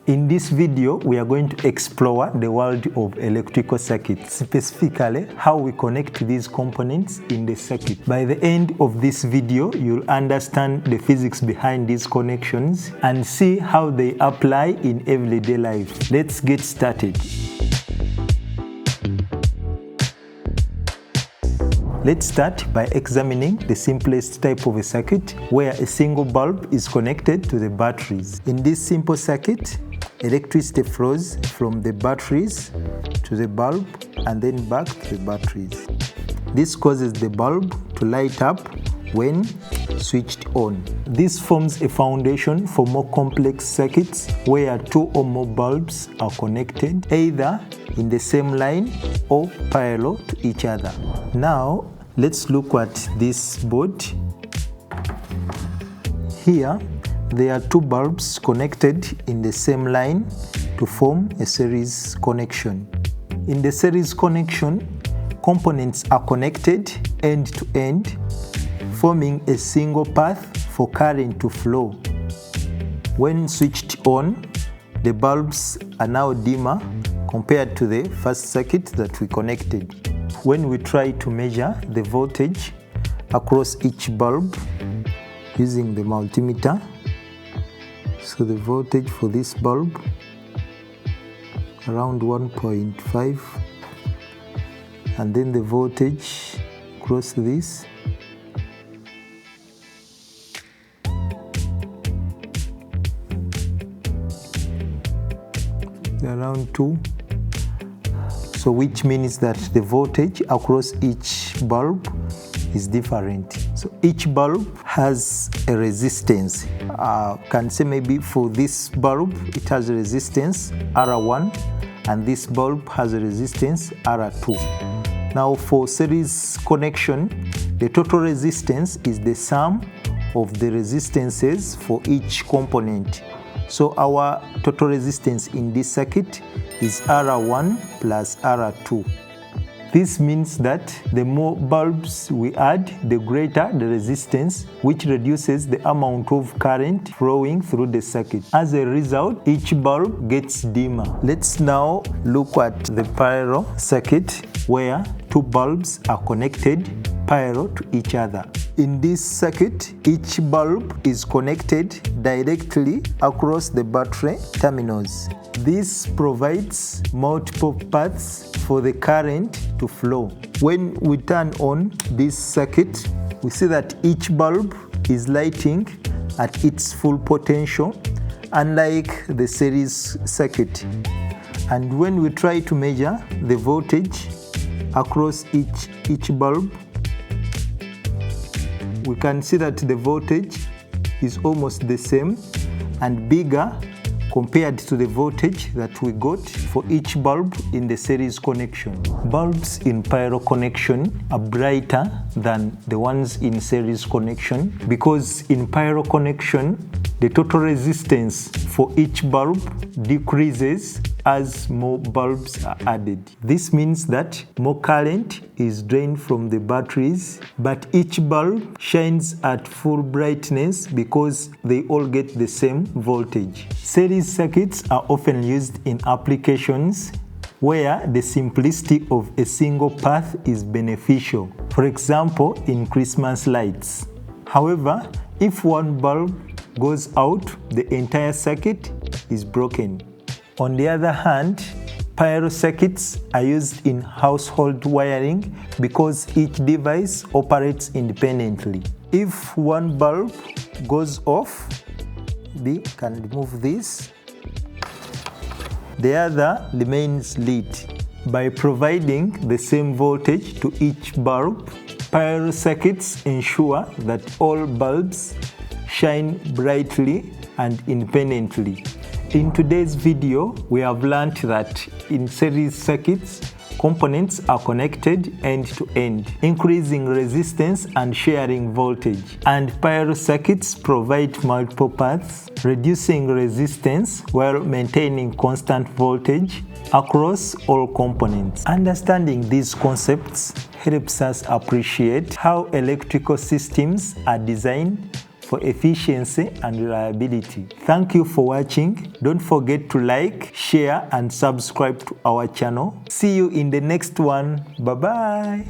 In this video, we are going to explore the world of electrical circuits, specifically how we connect these components in the circuit. By the end of this video, you'll understand the physics behind these connections and see how they apply in everyday life. Let's get started. Let's start by examining the simplest type of a circuit where a single bulb is connected to the batteries. In this simple circuit, electricity flows from the batteries to the bulb and then back to the batteries. This causes the bulb to light up when switched on. This forms a foundation for more complex circuits where two or more bulbs are connected either in the same line or parallel to each other. Now, let's look at this board. Here, there are two bulbs connected in the same line to form a series connection. In the series connection, components are connected end to end, forming a single path for current to flow. When switched on, the bulbs are now dimmer compared to the first circuit that we connected. When we try to measure the voltage across each bulb using the multimeter, so the voltage for this bulb around 1.5, and then the voltage across this around 2. So which means that the voltage across each bulb is different. So each bulb has a resistance. Can say maybe for this bulb it has a resistance R1 and this bulb has a resistance R2. Now for series connection, the total resistance is the sum of the resistances for each component. So our total resistance in this circuit is R1 plus R2. This means that the more bulbs we add, the greater the resistance, which reduces the amount of current flowing through the circuit. As a result, each bulb gets dimmer. Let's now look at the parallel circuit where two bulbs are connected parallel to each other. In this circuit, each bulb is connected directly across the battery terminals. This provides multiple paths for the current to flow. When we turn on this circuit, we see that each bulb is lighting at its full potential, unlike the series circuit. And when we try to measure the voltage across each bulb, we can see that the voltage is almost the same and bigger compared to the voltage that we got for each bulb in the series connection. Bulbs in parallel connection are brighter than the ones in series connection because in parallel connection, the total resistance for each bulb decreases as more bulbs are added. This means that more current is drained from the batteries, but each bulb shines at full brightness because they all get the same voltage. Series circuits are often used in applications where the simplicity of a single path is beneficial. For example, in Christmas lights. However, if one bulb goes out, the entire circuit is broken. On the other hand, parallel circuits are used in household wiring because each device operates independently. If one bulb goes off, we can remove this. The other remains lit. By providing the same voltage to each bulb, parallel circuits ensure that all bulbs shine brightly and independently. In today's video, we have learned that in series circuits, components are connected end to end, increasing resistance and sharing voltage. And parallel circuits provide multiple paths, reducing resistance while maintaining constant voltage across all components. Understanding these concepts helps us appreciate how electrical systems are designed for efficiency and reliability. Thank you for watching. Don't forget to like, share, and subscribe to our channel. See you in the next one. Bye-bye.